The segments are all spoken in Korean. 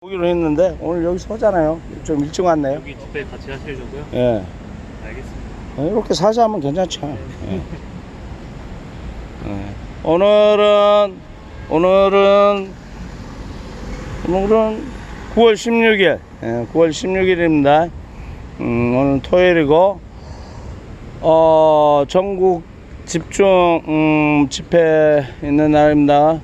오기로 했는데 오늘 여기 서잖아요. 좀 일찍 왔네요. 여기 집회 같이 하시려고요? 예. 알겠습니다. 이렇게 사자 하면 괜찮죠. 예. 예. 오늘은 9월 16일. 예, 9월 16일입니다. 오늘 토요일이고 전국 집중 집회 있는 날입니다.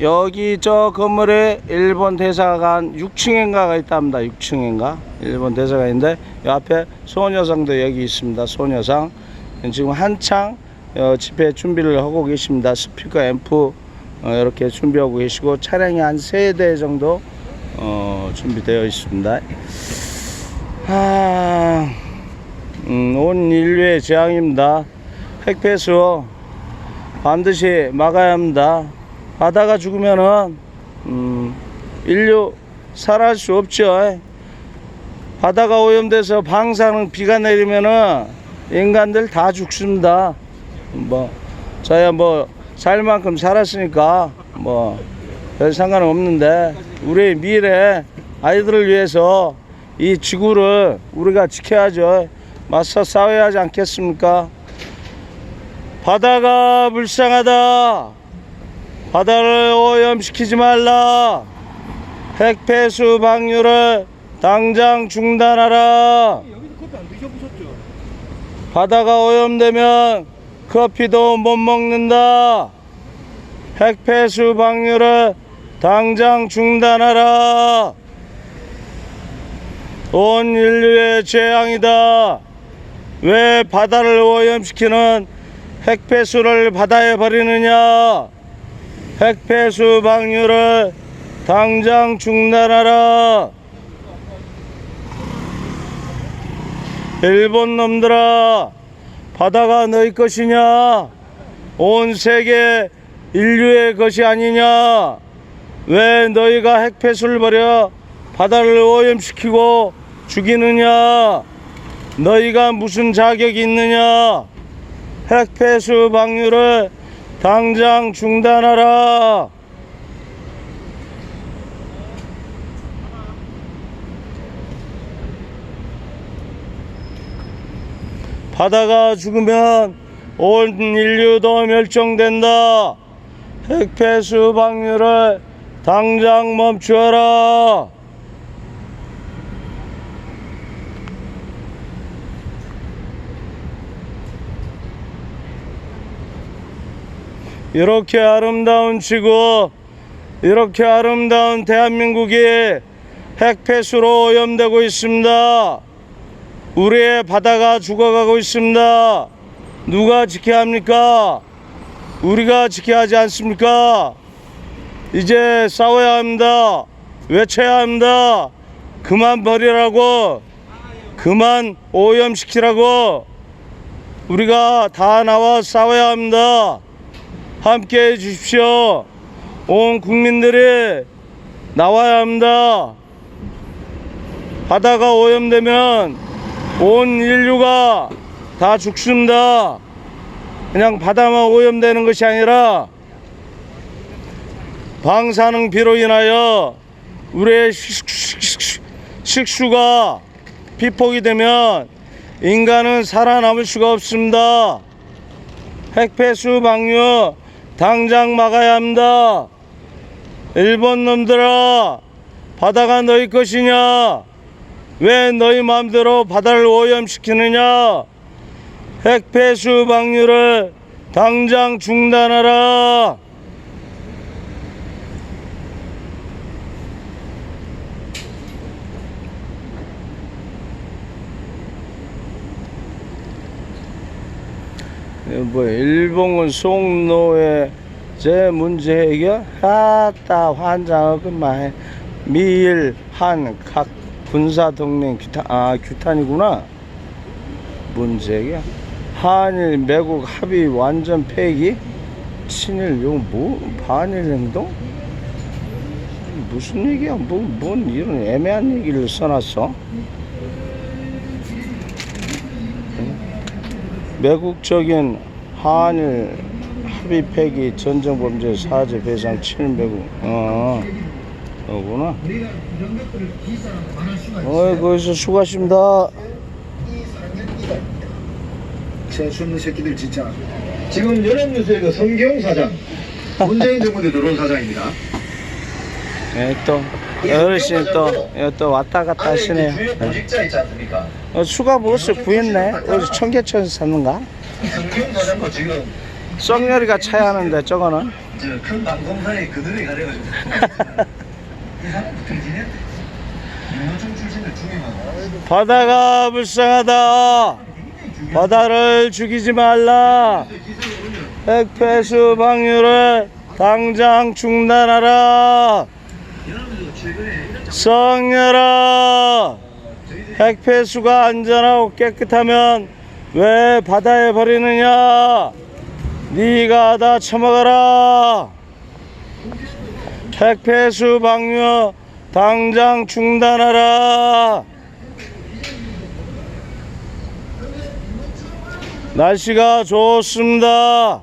여기 저 건물에 일본 대사관 6층인가가 있답니다. 6층인가 일본 대사관인데 이 앞에 소녀상도 여기 있습니다. 소녀상 지금 한창 집회 준비를 하고 계십니다. 스피커 앰프 이렇게 준비하고 계시고 차량이 한 3대 정도 준비되어 있습니다. 온 인류의 재앙입니다. 핵폐수 반드시 막아야 합니다. 바다가 죽으면은 인류 살아갈 수 없죠. 바다가 오염돼서 방사능 비가 내리면은 인간들 다 죽습니다. 저야 살 만큼 살았으니까 별 상관은 없는데 우리 미래 아이들을 위해서 이 지구를 우리가 지켜야죠. 맞서 싸워야 하지 않겠습니까? 바다가 불쌍하다. 바다를 오염시키지 말라. 핵폐수 방류를 당장 중단하라. 여기서 커피 안 드셔보셨죠? 바다가 오염되면 커피도 못 먹는다. 핵폐수 방류를 당장 중단하라. 온 인류의 재앙이다. 왜 바다를 오염시키는 핵폐수를 바다에 버리느냐? 핵폐수 방류를 당장 중단하라. 일본 놈들아, 바다가 너희 것이냐? 온 세계 인류의 것이 아니냐? 왜 너희가 핵폐수를 버려 바다를 오염시키고 죽이느냐? 너희가 무슨 자격이 있느냐? 핵폐수 방류를 당장 중단하라. 바다가 죽으면 온 인류도 멸종된다. 핵폐수 방류를 당장 멈추어라. 이렇게 아름다운 지구, 이렇게 아름다운 대한민국이 핵폐수로 오염되고 있습니다. 우리의 바다가 죽어가고 있습니다. 누가 지켜야 합니까? 우리가 지켜야 하지 않습니까? 이제 싸워야 합니다. 외쳐야 합니다. 그만 버리라고, 그만 오염시키라고. 우리가 다 나와 싸워야 합니다. 함께 해 주십시오. 온 국민들이 나와야 합니다. 바다가 오염되면 온 인류가 다 죽습니다. 그냥 바다만 오염되는 것이 아니라 방사능 비로 인하여 우리의 식수가 피폭이 되면 인간은 살아남을 수가 없습니다. 핵폐수 방류 당장 막아야 합니다. 일본 놈들아, 바다가 너희 것이냐? 왜 너희 마음대로 바다를 오염시키느냐? 핵폐수 방류를 당장 중단하라. 일본군 송노의 제 문제 해결 하다 환장하구만. 미일 한 각 군사 동맹 규탄이구나. 문제 해결. 한일 매국 합의 완전 폐기. 친일 반일 행동? 무슨 얘기야? 뭔 이런 애매한 얘기를 써놨어? 매국적인 한일 합의 폐기 전쟁범죄 사죄 배상 친일 매국 어구나. 우리가 이런 것들을 기사하고 많을 수가 거기서 수고하십니다. 이 상현이가 재수없는 새끼들 진짜. 지금 연합뉴스의 성경 사장, 문재인 정부 때 들어온 사장입니다. 예, 또 어르신 또 왔다 갔다 하시네요. 주요 보직자 있지 않습니까? 수가 무엇을 구했네? 어디 청계천에서 샀는가? 이 성경 사장도 지금 썩열이가 차야 하는데 저거는. 큰 방송사에 그들이 가려가지고 이 사람 어떻게 지내? 민노총 출신들 중요하고 바다가 불쌍하다. 바다를 죽이지 말라. 핵폐수 방류를 당장 중단하라. 성렬아, 핵폐수가 안전하고 깨끗하면 왜 바다에 버리느냐? 네가 다 처먹어라. 핵폐수 방류 당장 중단하라. 날씨가 좋습니다.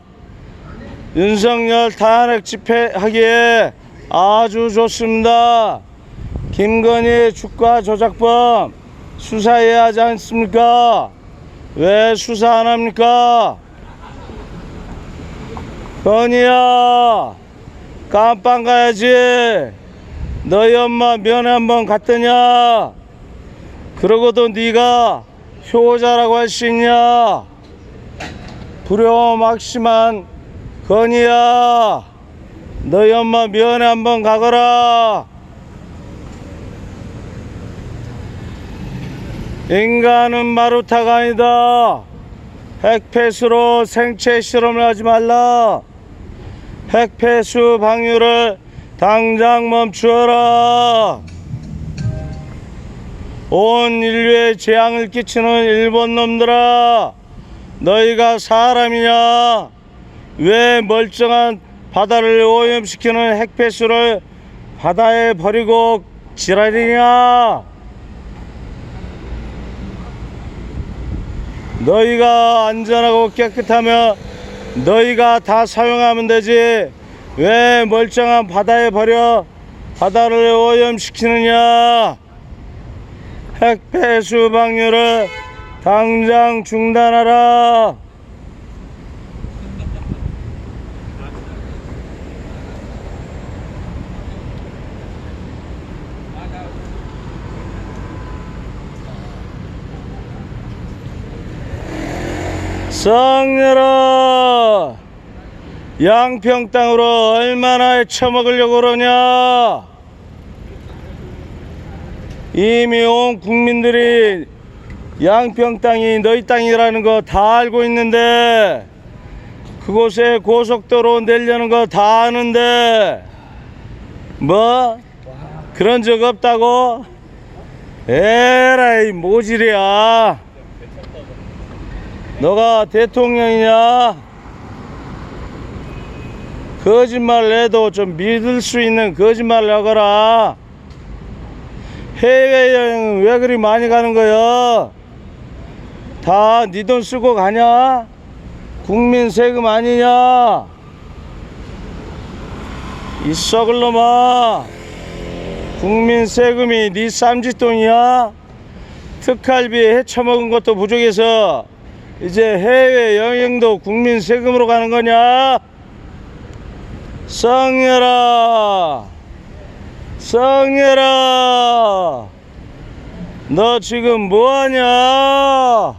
윤석열 탄핵 집회하기에 아주 좋습니다. 김건희 주가 조작범 수사해야 하지 않습니까? 왜 수사 안 합니까? 건희야, 깜빵 가야지. 너희 엄마 면회 한번 갔더냐? 그러고도 네가 효자라고 할 수 있냐? 불효막심한 건희야, 너희 엄마 면회 한번 가거라. 인간은 마루타가 아니다. 핵폐수로 생체 실험을 하지 말라. 핵폐수 방류를 당장 멈추어라. 온 인류에 재앙을 끼치는 일본 놈들아, 너희가 사람이냐? 왜 멀쩡한 바다를 오염시키는 핵폐수를 바다에 버리고 지랄이냐? 너희가 안전하고 깨끗하면 너희가 다 사용하면 되지. 왜 멀쩡한 바다에 버려 바다를 오염시키느냐? 핵폐수 방류를 당장 중단하라. 성렬아, 양평 땅으로 얼마나 처먹으려고 그러냐? 이미 온 국민들이 양평 땅이 너희 땅이라는 거 다 알고 있는데, 그곳에 고속도로 내려는 거 다 아는데 뭐 그런 적 없다고? 에라이 모질이야. 너가 대통령이냐? 거짓말 해도 좀 믿을 수 있는 거짓말을 하거라. 해외여행은 왜 그리 많이 가는 거야? 다 네 돈 쓰고 가냐? 국민 세금 아니냐? 이 썩을 놈아, 국민 세금이 네 쌈짓돈이야? 특할비 해쳐먹은 것도 부족해서 이제 해외여행도 국민 세금으로 가는 거냐? 성렬아, 성렬아, 너 지금 뭐하냐?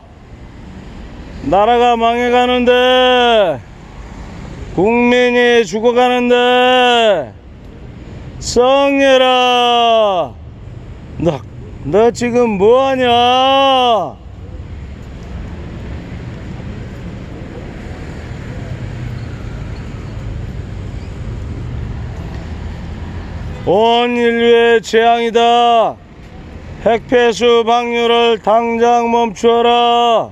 나라가 망해가는데, 국민이 죽어가는데, 성렬아, 너 지금 뭐하냐? 온 인류의 재앙이다. 핵폐수 방류를 당장 멈추어라.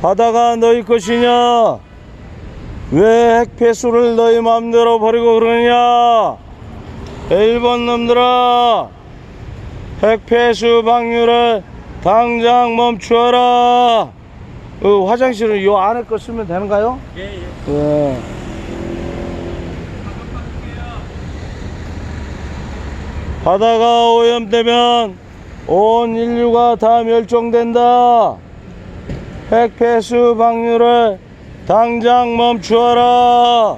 바다가 너희 것이냐? 왜 핵폐수를 너희 마음대로 버리고 그러느냐? 일본 놈들아, 핵폐수 방류를 당장 멈추어라. 화장실은 요 안에 거 쓰면 되는가요? 예. 바다가 오염되면 온 인류가 다 멸종된다. 핵폐수 방류를 당장 멈추어라.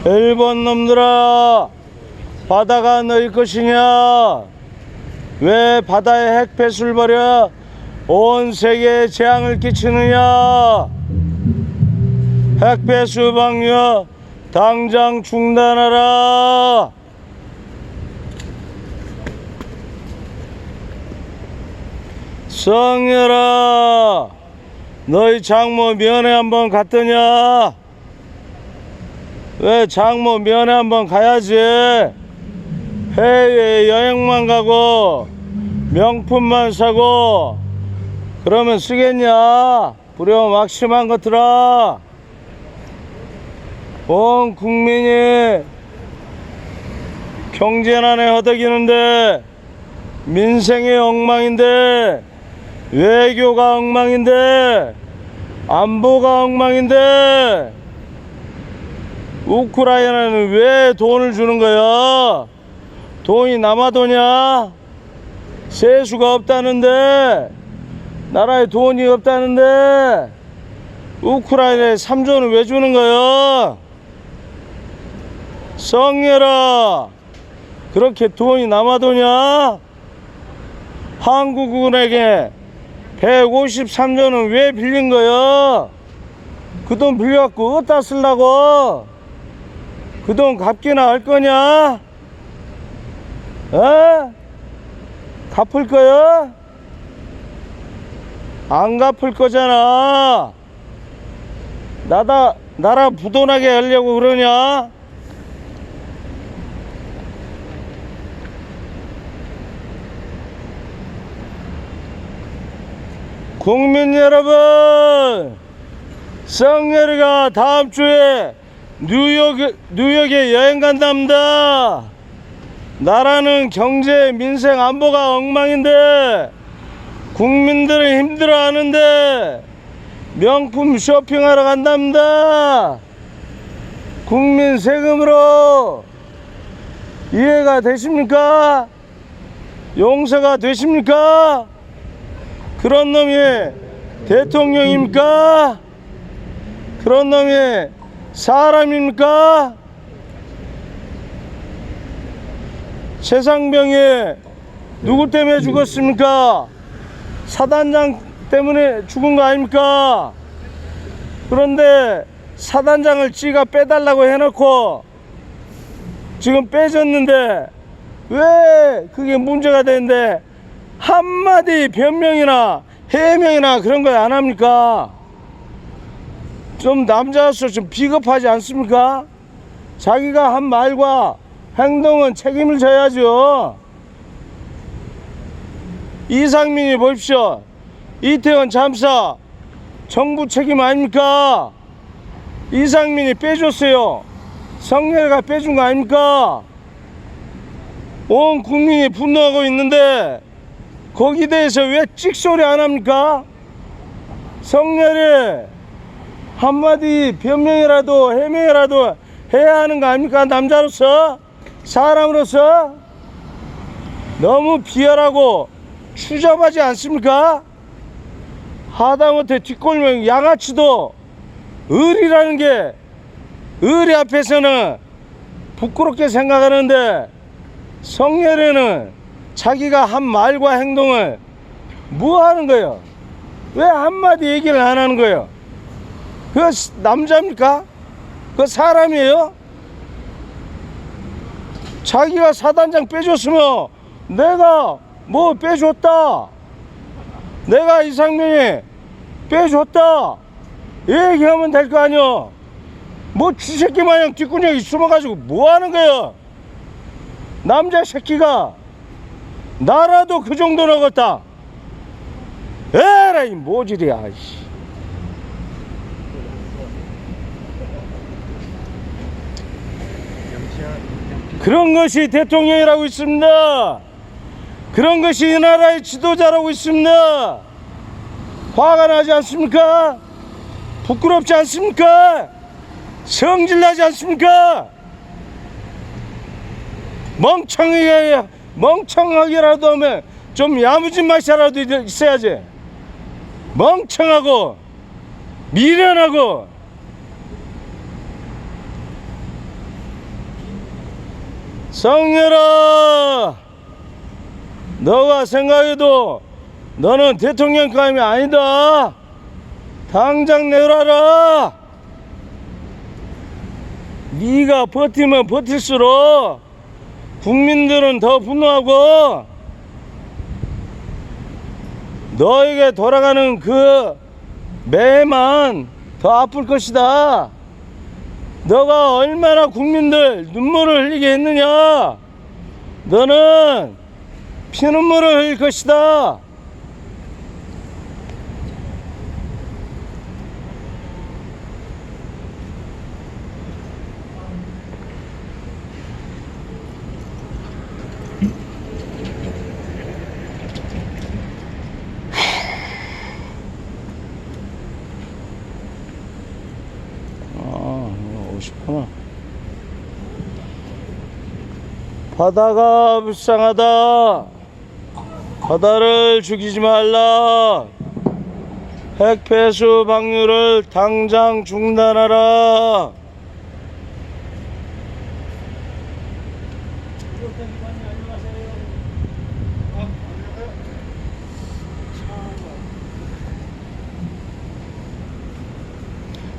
일본 놈들아, 바다가 너희 것이냐? 왜 바다에 핵폐수를 버려 온 세계에 재앙을 끼치느냐? 핵폐수 방류 당장 중단하라. 성렬아, 너희 장모 면회 한번 갔더냐? 왜 장모 면회 한번 가야지. 해외 여행만 가고 명품만 사고 그러면 쓰겠냐? 불효막심한 것들아. 온 국민이 경제난에 허덕이는데 민생이 엉망인데 외교가 엉망인데 안보가 엉망인데 우크라이나는 왜 돈을 주는 거야? 돈이 남아도냐? 세수가 없다는데, 나라에 돈이 없다는데 우크라이나에 3조는 왜 주는 거야? 성렬아, 그렇게 돈이 남아도냐? 한국은행에 153조는 왜 빌린 거야? 그 돈 빌려갖고 어디다 쓰려고? 그 돈 갚기나 할 거냐? 어? 갚을 거야? 안 갚을 거잖아. 나라 부도나게 하려고 그러냐? 국민 여러분, 성렬이가 다음 주에 뉴욕에 여행 간답니다. 나라는 경제, 민생, 안보가 엉망인데 국민들은 힘들어하는데 명품 쇼핑하러 간답니다. 국민 세금으로 이해가 되십니까? 용서가 되십니까? 그런 놈이 대통령입니까? 그런 놈이 사람입니까? 최상병이 누구 때문에 죽었습니까? 사단장 때문에 죽은 거 아닙니까? 그런데 사단장을 지가 빼달라고 해놓고 지금 빼줬는데 왜 그게 문제가 되는데 한마디 변명이나 해명이나 그런 거 안 합니까? 좀 남자로서 좀 비겁하지 않습니까? 자기가 한 말과 행동은 책임을 져야죠. 이상민이 보십시오. 이태원 참사 정부 책임 아닙니까? 이상민이 빼줬어요. 성렬이가 빼준 거 아닙니까? 온 국민이 분노하고 있는데 거기에 대해서 왜 찍소리 안 합니까? 성렬이 한마디 변명이라도 해명이라도 해야 하는 거 아닙니까? 남자로서, 사람으로서. 너무 비열하고 추잡하지 않습니까? 하다못해 뒷골목 양아치도 을이라는 게 을이 앞에서는 부끄럽게 생각하는데 성렬이는 자기가 한 말과 행동을 뭐 하는 거예요? 왜 한마디 얘기를 안 하는 거예요? 그 남자입니까? 그 사람이에요? 자기가 사단장 빼줬으면 내가 뭐 빼줬다, 내가 이상민이 빼줬다 얘기하면 될 거 아니야. 뭐 쥐새끼 마냥 뒷구녕에 숨어가지고 뭐 하는 거야? 남자 새끼가 나라도 그 정도 먹었다. 에라이 모질이야. 그런 것이 대통령이라고 있습니다. 그런 것이 이 나라의 지도자라고 있습니다. 화가 나지 않습니까? 부끄럽지 않습니까? 성질나지 않습니까? 멍청하게라도 하면 좀 야무진 맛이라도 있어야지. 멍청하고 미련하고. 성렬아, 너가 생각해도 너는 대통령감이 아니다. 당장 내놔라. 네가 버티면 버틸수록 국민들은 더 분노하고 너에게 돌아가는 그 매만 더 아플 것이다. 너가 얼마나 국민들 눈물을 흘리게 했느냐. 너는 피눈물을 흘릴 것이다. 싶구나. 바다가 불쌍하다. 바다를 죽이지 말라. 핵폐수 방류를 당장 중단하라.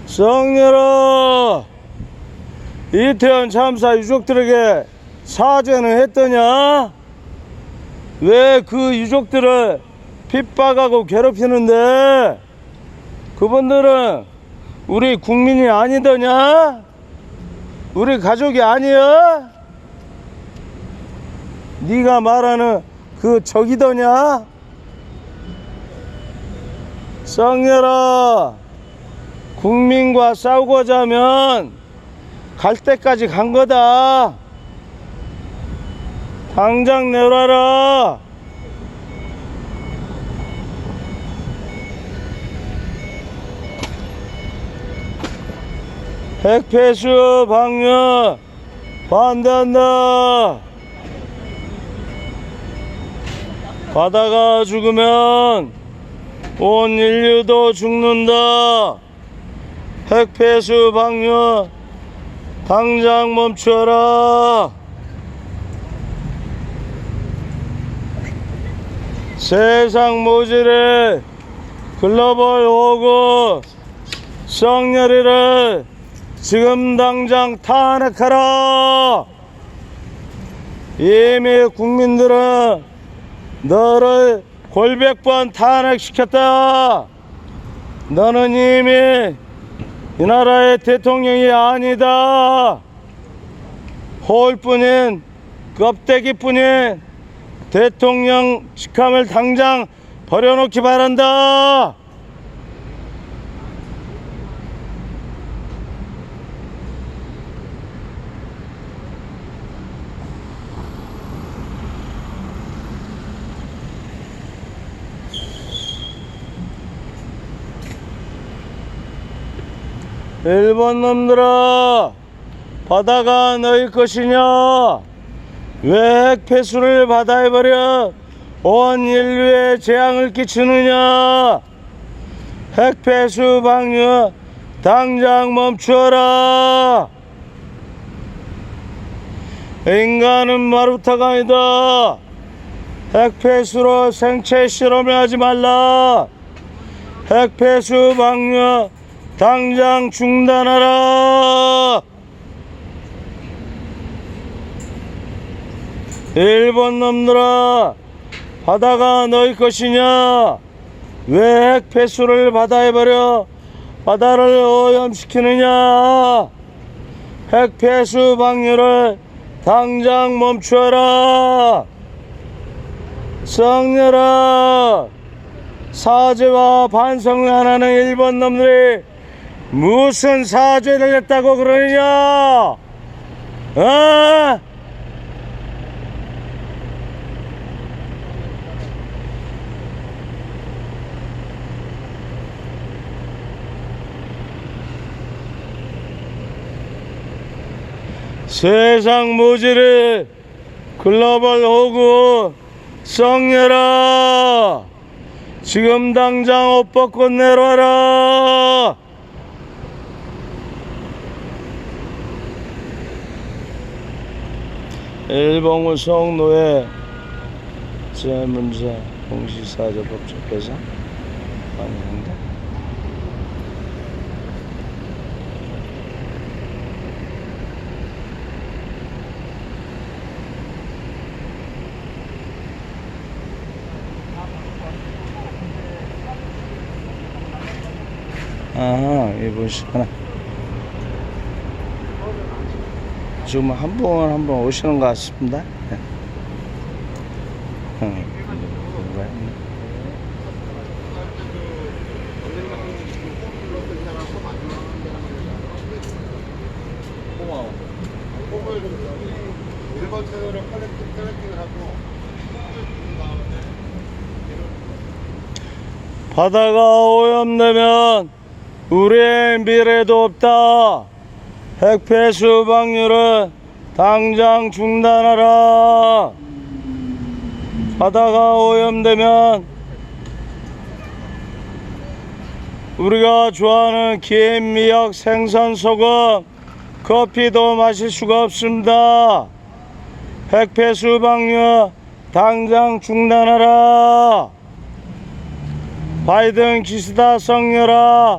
성렬아, 이태원 참사 유족들에게 사죄는 했더냐? 왜 그 유족들을 핍박하고 괴롭히는데? 그분들은 우리 국민이 아니더냐? 우리 가족이 아니야? 네가 말하는 그 적이더냐? 성렬아, 국민과 싸우고자 하면 갈 때까지 간 거다. 당장 내놔라. 핵폐수 방류 반대한다. 바다가 죽으면 온 인류도 죽는다. 핵폐수 방류 당장 멈춰라. 세상 모질의 글로벌 호구 성렬이를 지금 당장 탄핵하라. 이미 국민들은 너를 골백번 탄핵시켰다. 너는 이미 이 나라의 대통령이 아니다. 호울뿐인 껍데기뿐인 대통령 직함을 당장 버려놓기 바란다. 일본 놈들아, 바다가 너희 것이냐? 왜 핵폐수를 바다에 버려 온 인류에 재앙을 끼치느냐? 핵폐수 방류 당장 멈추어라. 인간은 마루타가 아니다. 핵폐수로 생체 실험을 하지 말라. 핵폐수 방류 당장 중단하라. 일본 놈들아, 바다가 너희 것이냐? 왜 핵폐수를 바다에 버려 바다를 오염시키느냐? 핵폐수 방류를 당장 멈추어라. 성렬아, 사죄와 반성을 안 하는 일본 놈들이 무슨 사죄를 했다고 그러느냐? 어? 세상 모질의 글로벌 호구 썩녀라, 지금 당장 옷 벗고 내려와라. 일본군 성노예 문제 공시사조 법적 배상 아닌가? 아, 이보시구나. 지금 한 분 오시는 것 같습니다. 네. 일본 채널을 컬렉팅을 하고 바다가 오염되면 우리의 미래도 없다. 핵폐수 방류를 당장 중단하라. 바다가 오염되면 우리가 좋아하는 김, 미역, 생선, 소금, 커피도 마실 수가 없습니다. 핵폐수 방류 당장 중단하라. 바이든 기시다 썩녀라,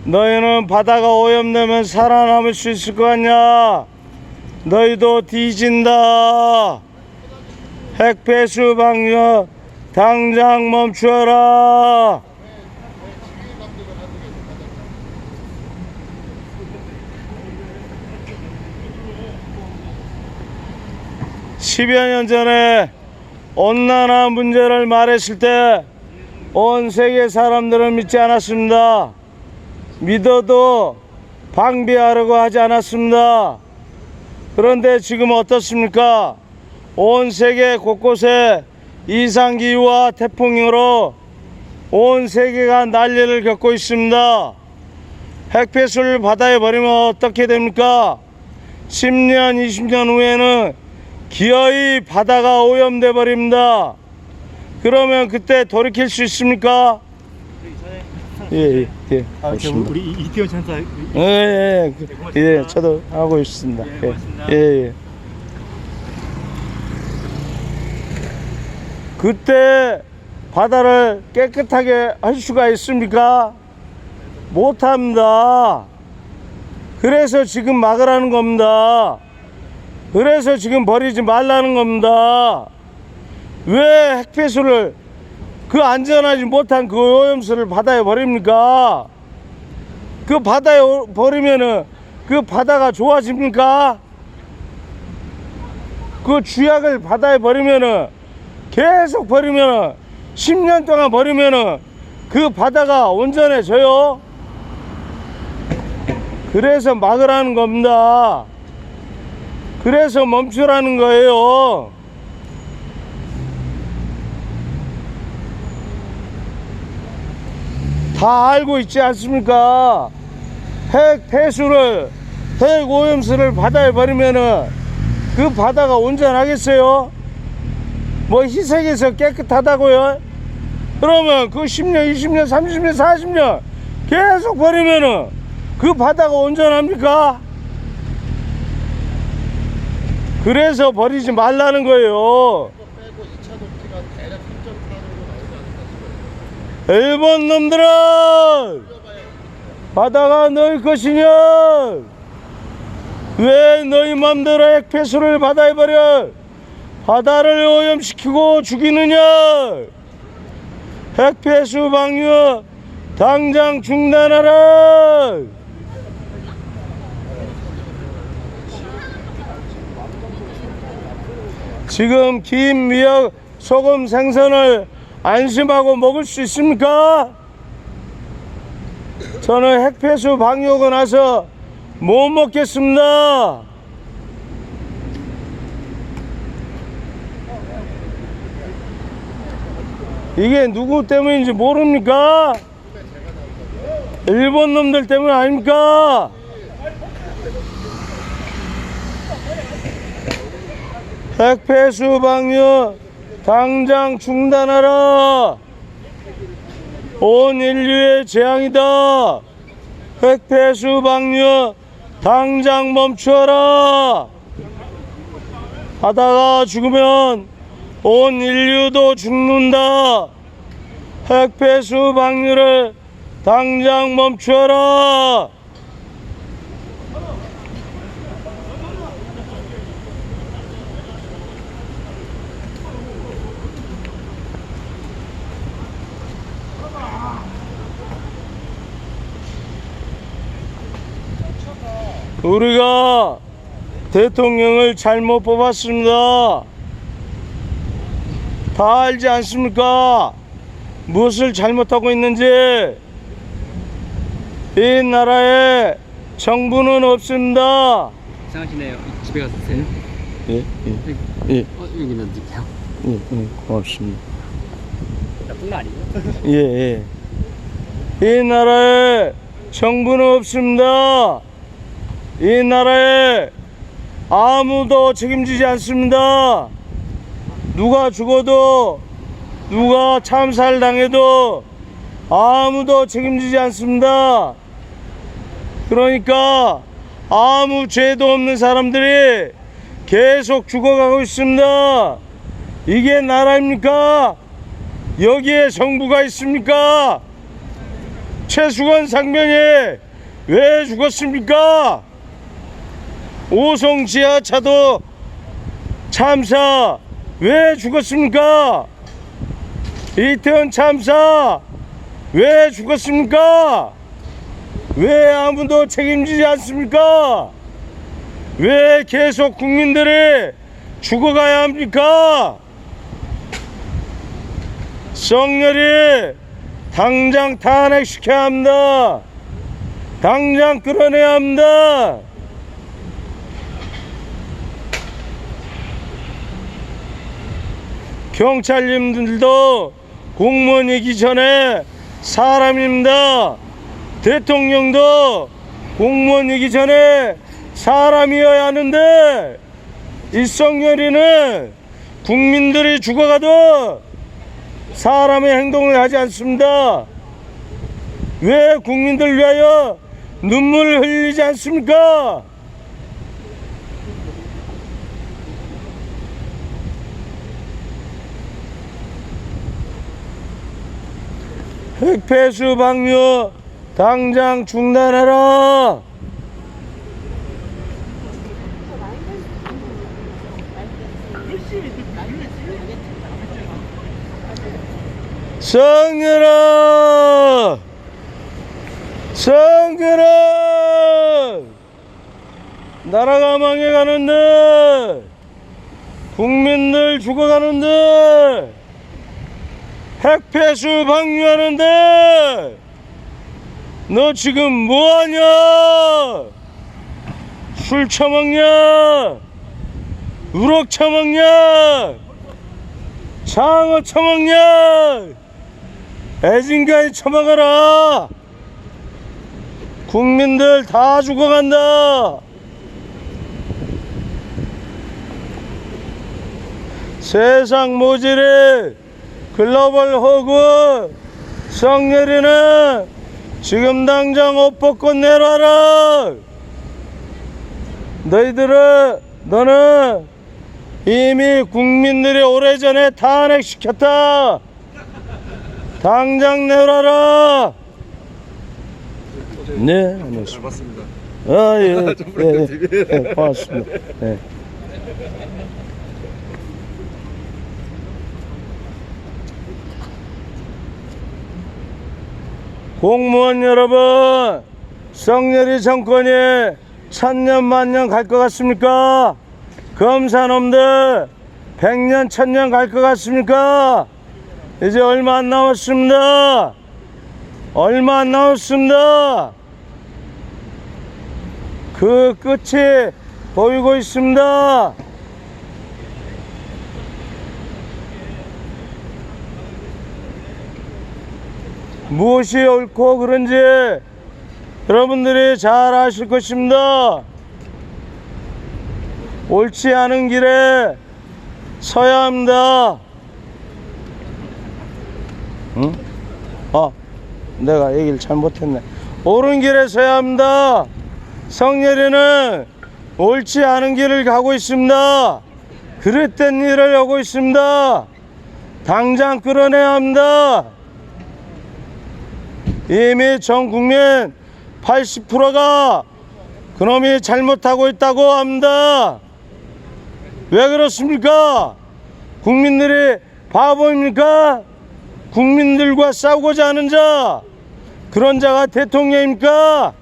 너희는 바다가 오염되면 살아남을 수 있을 것 같냐? 너희도 뒤진다. 핵폐수 방류 당장 멈추어라. (10여 년) 전에 온난화 문제를 말했을 때 온 세계 사람들은 믿지 않았습니다. 믿어도 방비하려고 하지 않았습니다. 그런데 지금 어떻습니까? 온 세계 곳곳에 이상기후와 태풍으로 온 세계가 난리를 겪고 있습니다. 핵폐수를 바다에 버리면 어떻게 됩니까? 10년, 20년 후에는 기어이 바다가 오염돼 버립니다. 그러면 그때 돌이킬 수 있습니까? 예. 우리 이태원 찬사. 예, 저도 하고 있습니다. 예, 고맙습니다. 예. 그때 바다를 깨끗하게 할 수가 있습니까? 못합니다. 그래서 지금 막으라는 겁니다. 그래서 지금 버리지 말라는 겁니다. 왜 핵폐수를, 그 안전하지 못한 그 오염수를 바다에 버립니까? 그 바다에 버리면은 그 바다가 좋아집니까? 그 주약을 바다에 버리면은, 계속 버리면은 10년 동안 버리면은 그 바다가 온전해져요? 그래서 막으라는 겁니다. 그래서 멈추라는 거예요. 다 알고 있지 않습니까? 핵폐수를, 핵오염수를 바다에 버리면은 그 바다가 온전하겠어요? 뭐 희석해서 깨끗하다고요? 그러면 그 10년, 20년, 30년, 40년 계속 버리면은 그 바다가 온전합니까? 그래서 버리지 말라는 거예요. 일본 놈들아, 바다가 너희 것이냐? 왜 너희 맘대로 핵폐수를 바다에 버려 바다를 오염시키고 죽이느냐? 핵폐수 방류 당장 중단하라. 지금 김, 미역, 소금, 생선을 안심하고 먹을 수 있습니까? 저는 핵폐수 방류하고 나서 못 먹겠습니다. 이게 누구 때문인지 모릅니까? 일본 놈들 때문 아닙니까? 핵폐수 방류 당장 중단하라. 온 인류의 재앙이다. 핵폐수 방류 당장 멈춰라. 하다가 죽으면 온 인류도 죽는다. 핵폐수 방류를 당장 멈춰라. 우리가 대통령을 잘못 뽑았습니다. 다 알지 않습니까? 무엇을 잘못하고 있는지. 이 나라에 정부는 없습니다. 이상하시네요. 집에 가서 드세요. 예, 예, 예, 여기 넣어드릴게요. 예, 고맙습니다. 나쁜 거 아니에요? 예, 예. 이 나라에 정부는 없습니다. 이 나라에 아무도 책임지지 않습니다. 누가 죽어도 누가 참살 당해도 아무도 책임지지 않습니다. 그러니까 아무 죄도 없는 사람들이 계속 죽어가고 있습니다. 이게 나라입니까? 여기에 정부가 있습니까? 최수건 상병이 왜 죽었습니까? 오송 지하차도 참사 왜 죽었습니까? 이태원 참사 왜 죽었습니까? 왜 아무도 책임지지 않습니까? 왜 계속 국민들이 죽어가야 합니까? 썩렬이 당장 탄핵시켜야 합니다. 당장 끌어내야 합니다. 경찰님들도 공무원이기 전에 사람입니다. 대통령도 공무원이기 전에 사람이어야 하는데 이 썩렬이는 국민들이 죽어가도 사람의 행동을 하지 않습니다. 왜 국민들 위하여 눈물을 흘리지 않습니까? 핵폐수 방류 당장 중단하라. 썩렬아, 썩렬아, 나라가 망해가는데, 국민들 죽어가는데, 핵폐수 방류하는데 너 지금 뭐하냐? 술 처먹냐? 우럭 처먹냐? 장어 처먹냐? 애진가에 처먹어라. 국민들 다 죽어간다. 세상 모질이 글로벌 호구 썩렬이는 지금 당장 옷 벗고 내놔라. 너는 이미 국민들이 오래전에 탄핵시켰다. 당장 내놔라. 네, 안녕하십니까. 맞습니다. 아, 예, 예, 고맙습니다. 예. 공무원 여러분, 썩렬이 정권이 천년 만년 갈 것 같습니까? 검사놈들 100년 천년 갈 것 같습니까? 이제 얼마 안 남았습니다. 얼마 안 남았습니다. 그 끝이 보이고 있습니다. 무엇이 옳고 그른지 여러분들이 잘 아실 것입니다. 옳지 않은 길에 서야 합니다. 응? 내가 얘기를 잘못했네. 옳은 길에 서야 합니다. 성렬이는 옳지 않은 길을 가고 있습니다. 그릇된 일을 하고 있습니다. 당장 끌어내야 합니다. 이미 전 국민 80%가 그놈이 잘못하고 있다고 합니다. 왜 그렇습니까? 국민들이 바보입니까? 국민들과 싸우고자 하는 자, 그런 자가 대통령입니까?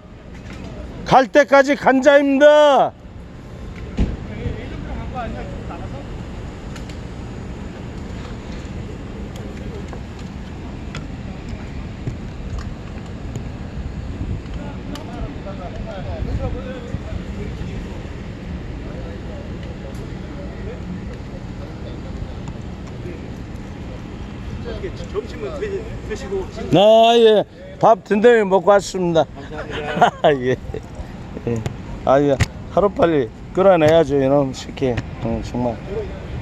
갈 때까지 간 자입니다. 점심은 드시고 예. 밥 든든히 먹고 왔습니다. 예. 예. 예. 하루빨리 끌어내야죠, 이놈 새끼. 정말.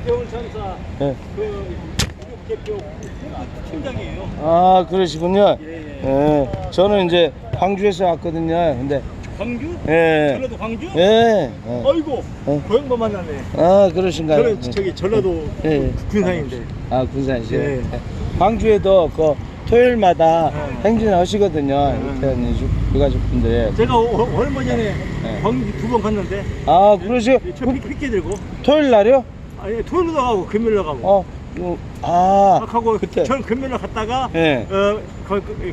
이태원 참사 예. 그 대표 팀장이에요. 아, 그러시군요. 예. 예. 저는 이제 광주에서 왔거든요. 근데, 광주? 예. 전라도 광주? 예. 아이고 고향만 만나네. 아, 그러신가요? 저는 저기 전라도 예. 군산인데. 아, 군산시요? 예. 광주에도 그 토요일마다 예. 행진하시거든요. 이태원 유가족분들. 제가 얼마 전에 예. 광주 2번 갔는데 아, 그러세요? 저 피켓 들고 토요일 날이요? 아니 토요일도 가고 금요일도 가고 하고 그때 저는 금요일날 갔다가 예.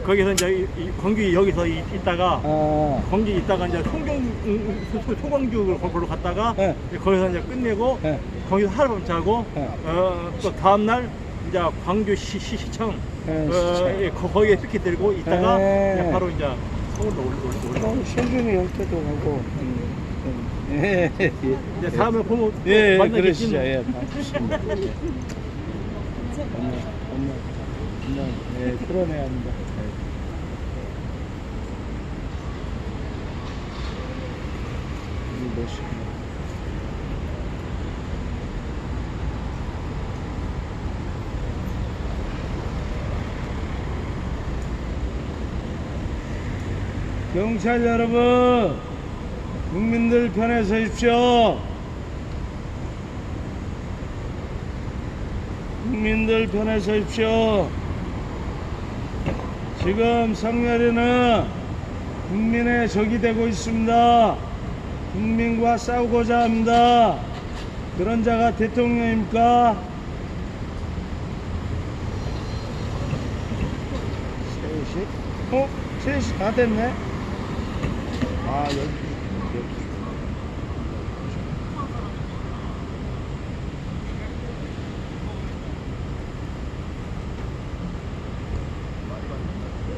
거기서 이제 광주 여기서 있다가 광주 있다가 이제 소광주 걸로 갔다가 예. 거기서 이제 끝내고 예. 거기서 하룻밤 자고 예. 또 다음 날 이제 광주 시청 시청. 거기에 피켓 들고 있다가 예. 이제 바로 이제 서울로 올라. 신중히 올 때도 가고. 예. 이제 다음에 보면 예, 만나겠지. 그러시죠. 뭐. 예, 반갑습니다. 예, 그러네야 합니다. 경찰 여러분, 국민들 편에 서십시오. 국민들 편에 서십시오. 지금 성렬이는 국민의 적이 되고 있습니다. 국민과 싸우고자 합니다. 그런 자가 대통령입니까? 3시? 3시 다 됐네? 아, 여기